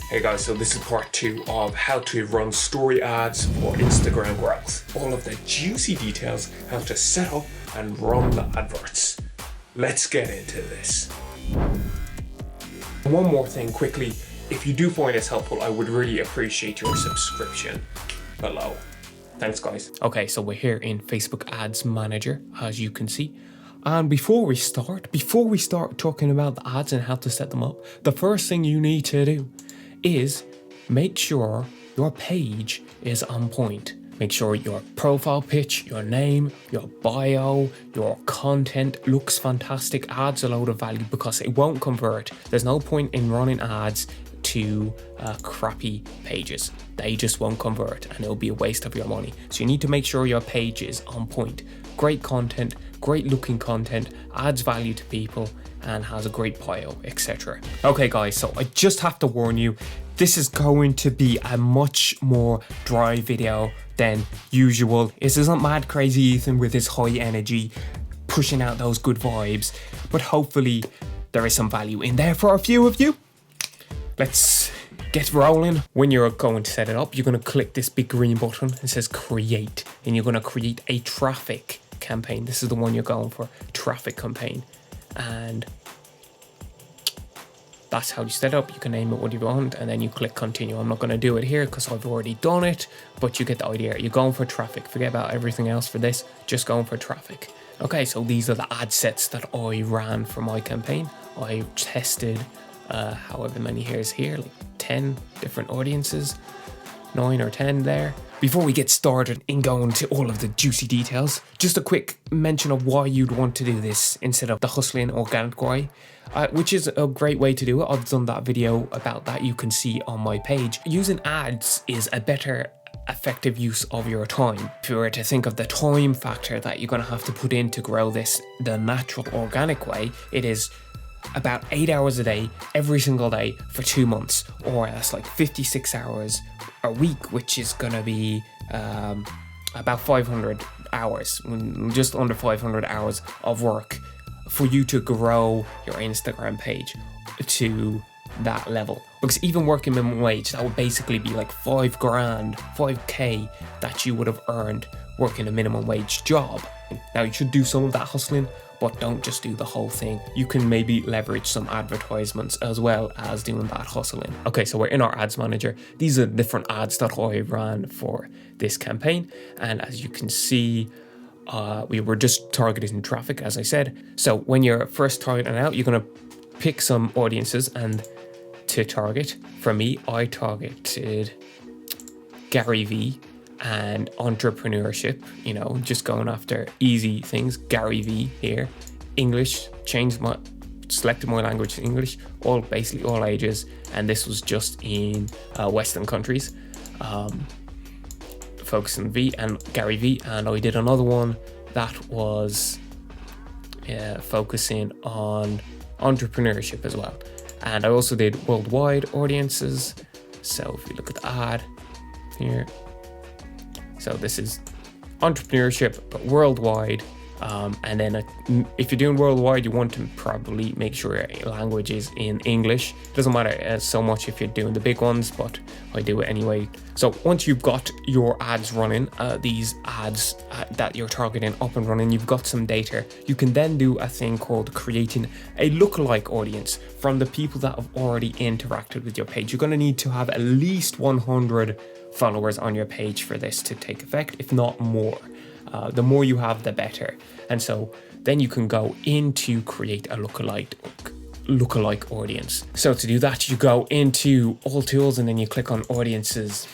Hey guys, so this is part 2 of how to run story ads for Instagram growth. All of the juicy details, how to set up and run the adverts. Let's get into this. One more thing quickly, if you do find this helpful, I would really appreciate your subscription below. Thanks guys. Okay, so we're here in Facebook Ads Manager, as you can see. And before we start talking about the ads and how to set them up, the first thing you need to do is make sure your page is on point. Make sure your profile pitch, your name, your bio, your content looks fantastic, adds a load of value, because it won't convert. There's no point in running ads to crappy pages. They just won't convert and it'll be a waste of your money. So you need to make sure your page is on point. Great content, great looking content, adds value to people and has a great bio, etc. Okay guys, so I just have to warn you, this is going to be a much more dry video than usual. This isn't mad crazy Ethan with his high energy pushing out those good vibes, but hopefully there is some value in there for a few of you. Let's get rolling. When you're going to set it up, you're going to click this big green button. It says create, and you're going to create a traffic campaign. This is the one you're going for, traffic campaign. And that's how you set it up. You can name it what you want and then you click continue. I'm not going to do it here because I've already done it, but you get the idea. You're going for traffic. Forget about everything else for this, just going for traffic. Okay, so these are the ad sets that I ran for my campaign. I tested however many here's here, like 10 different audiences, 9 or 10 there. Before we get started in going to all of the juicy details, just a quick mention of why you'd want to do this instead of the hustling organic way, which is a great way to do it. I've done that video about that, you can see on my page. Using ads is a better effective use of your time. If you were to think of the time factor that you're going to have to put in to grow this the natural organic way, it is about 8 hours a day, every single day for 2 months, or that's like 56 hours a week, which is going to be about 500 hours, just under 500 hours of work for you to grow your Instagram page to that level. Because even working minimum wage, that would basically be like 5 grand, 5k that you would have earned working a minimum wage job. Now you should do some of that hustling, but don't just do the whole thing. You can maybe leverage some advertisements as well as doing that hustling. Okay, so we're in our ads manager. These are the different ads that I ran for this campaign. And as you can see, we were just targeting traffic, as I said. So when you're first targeting out, you're gonna pick some audiences and to target. For me, I targeted Gary Vee and entrepreneurship, you know, just going after easy things. Gary Vee here, English, selected my language to English, basically all ages, and this was just in Western countries, focusing V and Gary Vee. And I did another one that was focusing on entrepreneurship as well. And I also did worldwide audiences. So if you look at the ad here, so this is entrepreneurship, but worldwide. And then if you're doing worldwide, you want to probably make sure your language is in English. Doesn't matter so much if you're doing the big ones, but I do it anyway. So once you've got your ads running, these ads that you're targeting up and running, you've got some data, you can then do a thing called creating a lookalike audience from the people that have already interacted with your page. You're going to need to have at least 100 followers on your page for this to take effect, if not more. The more you have, the better. And so then you can go into create a lookalike audience. So to do that, you go into all tools and then you click on audiences.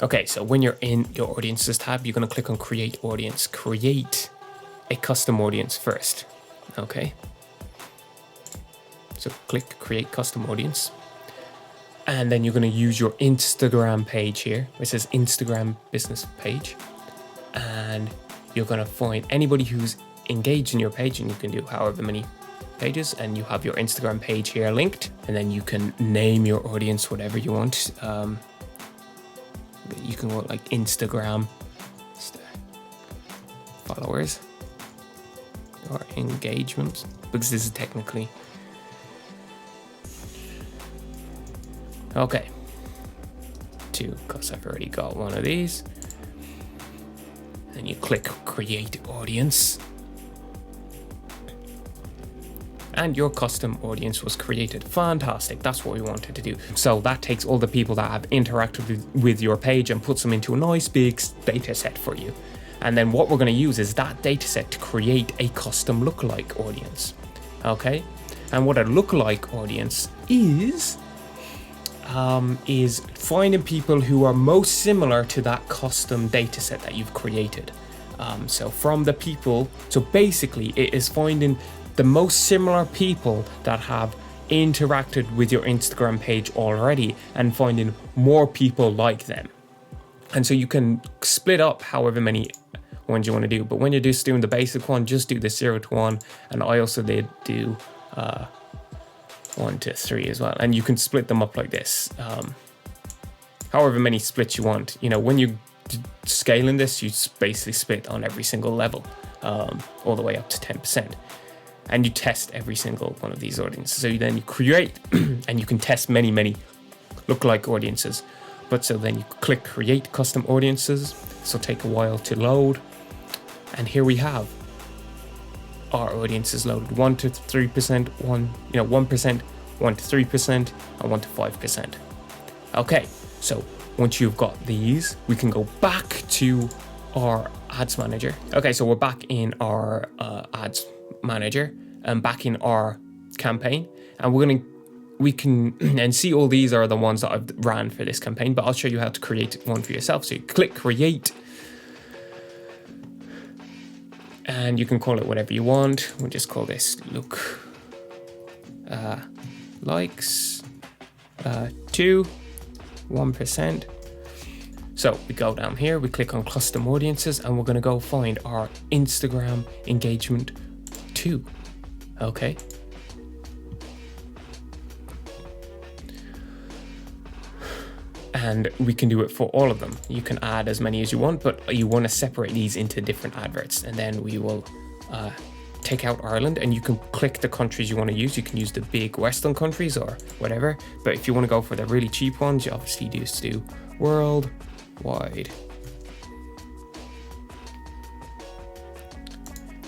Okay, so when you're in your audiences tab, you're going to click on create audience. Create a custom audience first. Okay, so click create custom audience. And then you're going to use your Instagram page here, which says Instagram business page. And you're going to find anybody who's engaged in your page, and you can do however many pages, and you have your Instagram page here linked. And then you can name your audience whatever you want. You can go like Instagram followers or engagement, because this is technically Okay. 2, because I've already got one of these. Then you click create audience. And your custom audience was created. Fantastic, that's what we wanted to do. So that takes all the people that have interacted with your page and puts them into a nice big data set for you. And then what we're going to use is that data set to create a custom lookalike audience. Okay? And what a lookalike audience is finding people who are most similar to that custom data set that you've created. So from the people, so basically it is finding the most similar people that have interacted with your Instagram page already and finding more people like them. And so you can split up however many ones you want to do, but when you're just doing the basic one, just do the 0 to 1. And I also did do 1 to 3 as well. And you can split them up like this. However many splits you want. You know, when you scaling this, you basically split on every single level, all the way up to 10%. And you test every single one of these audiences. So then you create, and you can test many lookalike audiences. But so then you click create custom audiences. This will take a while to load. And here we have our audiences loaded: 1 to 3%, 1%, 1 to 3%, and 1 to 5%. Okay, so once you've got these, we can go back to our ads manager. Okay, so we're back in our ads manager and back in our campaign, and we can and see all these are the ones that I've ran for this campaign, but I'll show you how to create one for yourself. So you click create, and you can call it whatever you want. We'll just call this look likes 2 1%. So we go down here, we click on custom audiences, and we're going to go find our Instagram engagement 2. Okay. And we can do it for all of them. You can add as many as you want, but you want to separate these into different adverts. And then we will take out Ireland, and you can click the countries you want to use. You can use the big Western countries or whatever. But if you want to go for the really cheap ones, you obviously just do worldwide.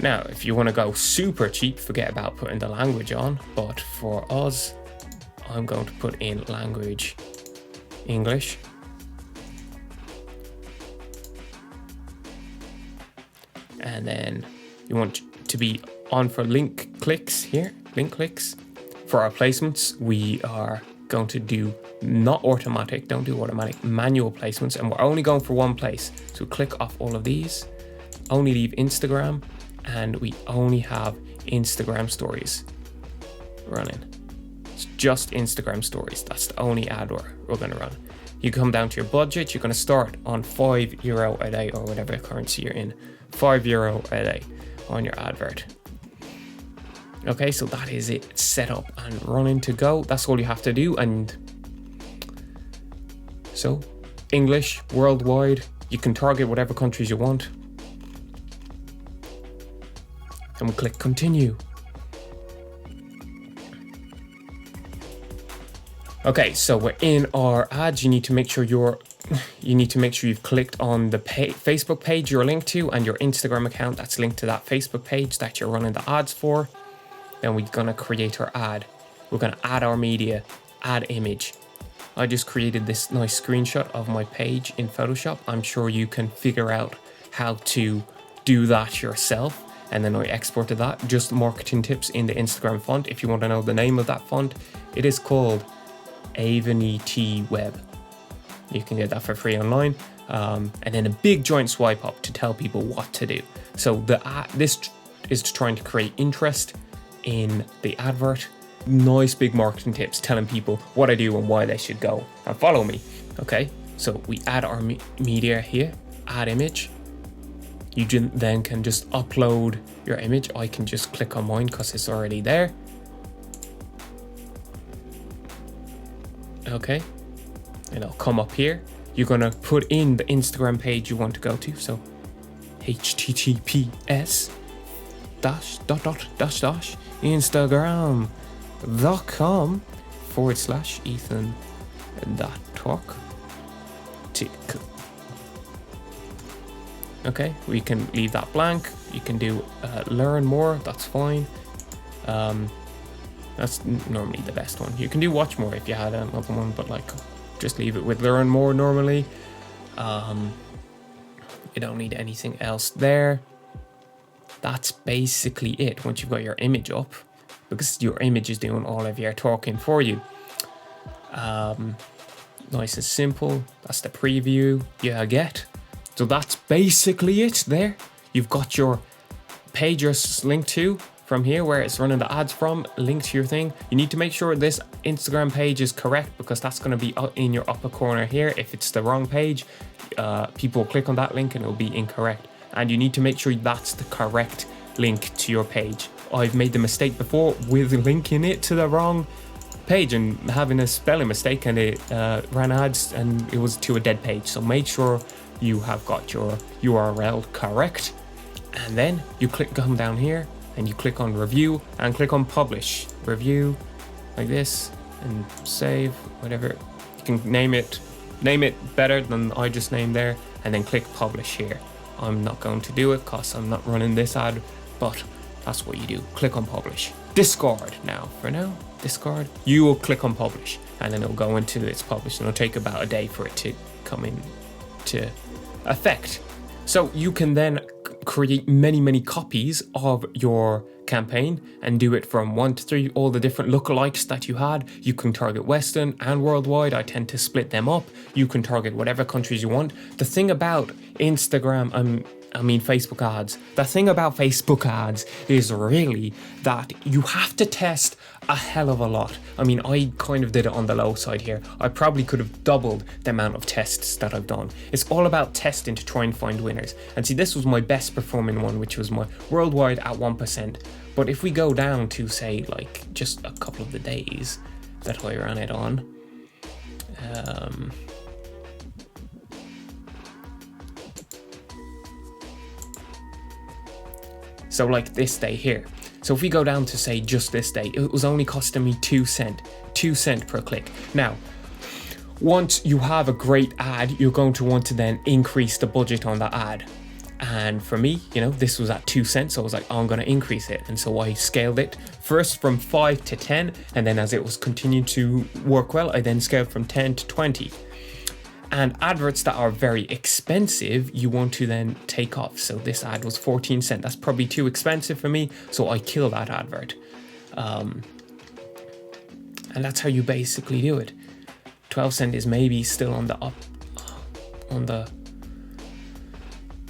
Now, if you want to go super cheap, forget about putting the language on. But for us, I'm going to put in language English. And then you want to be on for link clicks here, link clicks. For our placements, we are going to do not automatic, don't do automatic, manual placements, and we're only going for one place. So click off all of these, only leave Instagram, and we only have Instagram stories running. It's just Instagram stories. That's the only ad we're going to run. You come down to your budget. You're going to start on €5 a day, or whatever currency you're in. €5 a day on your advert. Okay, so that is it, set up and running to go. That's all you have to do. And so English, worldwide, you can target whatever countries you want. And we'll click continue. Okay, so we're in our ads. You need to make sure you've clicked on the Facebook page you're linked to, and your Instagram account that's linked to that Facebook page that you're running the ads for. Then we're gonna create our ad. We're gonna add our media, add image. I just created this nice screenshot of my page in Photoshop. I'm sure you can figure out how to do that yourself. And then I exported that. Just marketing tips in the Instagram font. If you want to know the name of that font, it is called Avonity Web. You can get that for free online. And then a big giant swipe up to tell people what to do. So this is trying to create interest in the advert. Nice big marketing tips telling people what I do and why they should go and follow me. Okay, so we add our media here, add image. You then can just upload your image. I can just click on mine because it's already there. Okay, and I'll come up here. You're gonna put in the Instagram page you want to go to. So https instagram.com/Ethan that talk. Tick. Okay, we can leave that blank. You can do learn more, that's fine. That's normally the best one. You can do watch more if you had another one, but like just leave it with learn more normally. You don't need anything else there. That's basically it once you've got your image up, because your image is doing all of your talking for you. Nice and simple. That's the preview you get. So that's basically it there. You've got your page you're linked to from here, where it's running the ads from, linked to your thing. You need to make sure this Instagram page is correct, because that's going to be in your upper corner here. If it's the wrong page, people will click on that link and it'll be incorrect. And you need to make sure that's the correct link to your page. I've made the mistake before with linking it to the wrong page and having a spelling mistake, and it ran ads and it was to a dead page. So make sure you have got your URL correct, and then you come down here and you click on review and click on publish. Review like this and save, whatever. You can name it better than I just named there, and then click publish here. I'm not going to do it because I'm not running this ad, but that's what you do. Click on publish. Discard now. For now, discard. You will click on publish, and then it'll go into its publish, and it'll take about a day for it to come into effect. So you can then create many copies of your campaign and do it from 1 to 3, all the different lookalikes that you had. You can target Western and worldwide. I tend to split them up. You can target whatever countries you want. The thing about Instagram, Facebook ads. The thing about Facebook ads is really that you have to test a hell of a lot. I mean, I kind of did it on the low side here. I probably could have doubled the amount of tests that I've done. It's all about testing to try and find winners. And see, this was my best performing one, which was my worldwide at 1%. But if we go down to, say, like just a couple of the days that I ran it on, so like this day here. So if we go down to, say, just this day, it was only costing me 2 cents per click. Now, once you have a great ad, you're going to want to then increase the budget on that ad. And for me, this was at 2 cents. So I was like, I'm going to increase it. And so I scaled it first from 5 to 10. And then as it was continuing to work well, I then scaled from 10 to 20. And adverts that are very expensive, you want to then take off. So this ad was 14 cents. That's probably too expensive for me. So I kill that advert. And that's how you basically do it. 12 cents is maybe still on the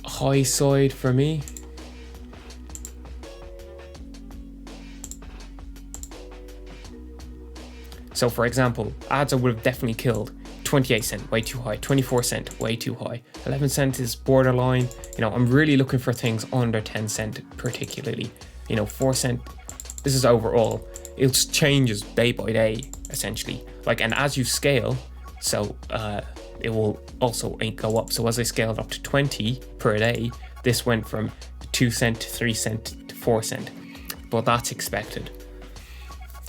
high side for me. So for example, ads I would have definitely killed. 28 cents, way too high. 24 cents, way too high. 11 cents is borderline. I'm really looking for things under 10 cents particularly. 4 cents, this is overall. It changes day by day, essentially. And as you scale, so it will also go up. So as I scaled up to 20 per day, this went from 2 cents to 3 cents to 4 cents. But that's expected.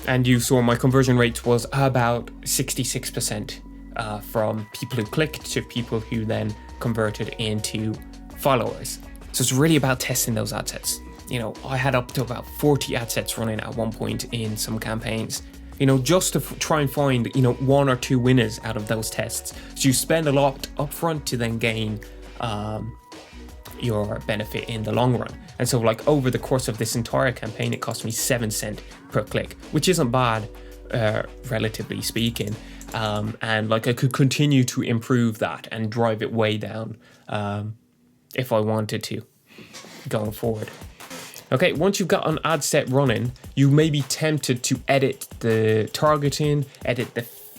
And you saw my conversion rate was about 66%. From people who clicked to people who then converted into followers. So it's really about testing those ad sets. I had up to about 40 ad sets running at one point in some campaigns, just to try and find, 1 or 2 winners out of those tests. So you spend a lot upfront to then gain your benefit in the long run. And so over the course of this entire campaign, it cost me 7 cents per click, which isn't bad, relatively speaking. And I could continue to improve that and drive it way down if I wanted to going forward. Okay, once you've got an ad set running, you may be tempted to edit the targeting, edit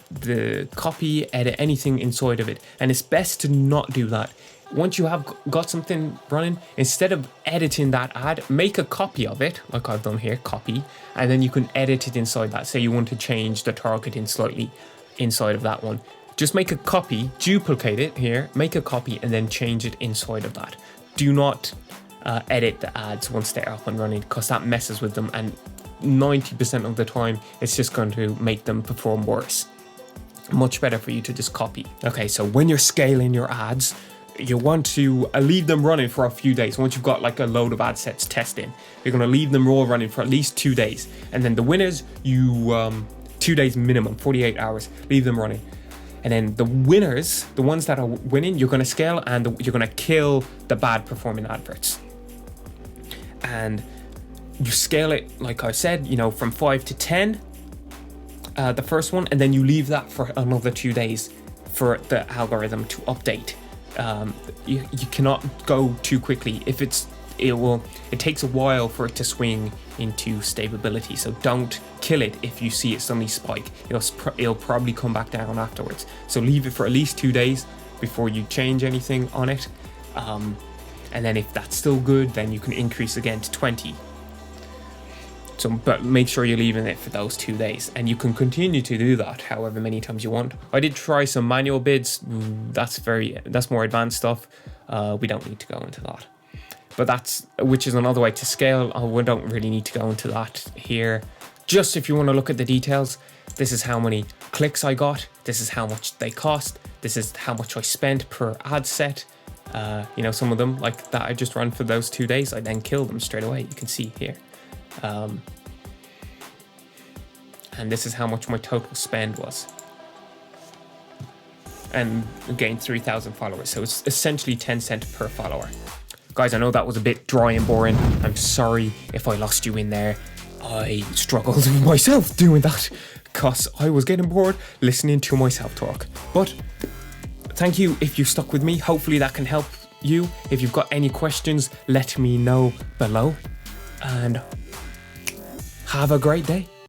the copy, edit anything inside of it. And it's best to not do that. Once you have got something running, instead of editing that ad, make a copy of it, like I've done here, copy, and then you can edit it inside that. Say you want to change the targeting slightly inside of that one. Just make a copy, duplicate it here, make a copy, and then change it inside of that. Do not edit the ads once they're up and running, because that messes with them, and 90% of the time, it's just going to make them perform worse. Much better for you to just copy. Okay, so when you're scaling your ads, you want to leave them running for a few days. Once you've got like a load of ad sets testing, you're going to leave them all running for at least 2 days. And then the winners, you 2 days minimum, 48 hours, leave them running. And then the winners, the ones that are winning, you're going to scale, and you're going to kill the bad performing adverts. And you scale it, like I said, from 5 to 10, the first one, and then you leave that for another 2 days for the algorithm to update. You cannot go too quickly. It takes a while for it to swing into stability, so don't kill it if you see it suddenly spike. It'll probably come back down afterwards, so leave it for at least 2 days before you change anything on it, and then if that's still good, then you can increase again to 20. So, but make sure you're leaving it for those 2 days, and you can continue to do that however many times you want. I did try some manual bids. That's more advanced stuff. We don't need to go into that. But which is another way to scale. We don't really need to go into that here. Just if you want to look at the details, this is how many clicks I got. This is how much they cost. This is how much I spent per ad set. Some of them like that I just ran for those 2 days. I then killed them straight away. You can see here. And this is how much my total spend was, and gained 3,000 followers, so it's essentially 10 cents per follower. Guys, I know that was a bit dry and boring. I'm sorry if I lost you in there. I struggled myself doing that because I was getting bored listening to myself talk. But thank you if you stuck with me. Hopefully that can help you. If you've got any questions, let me know below, and have a great day.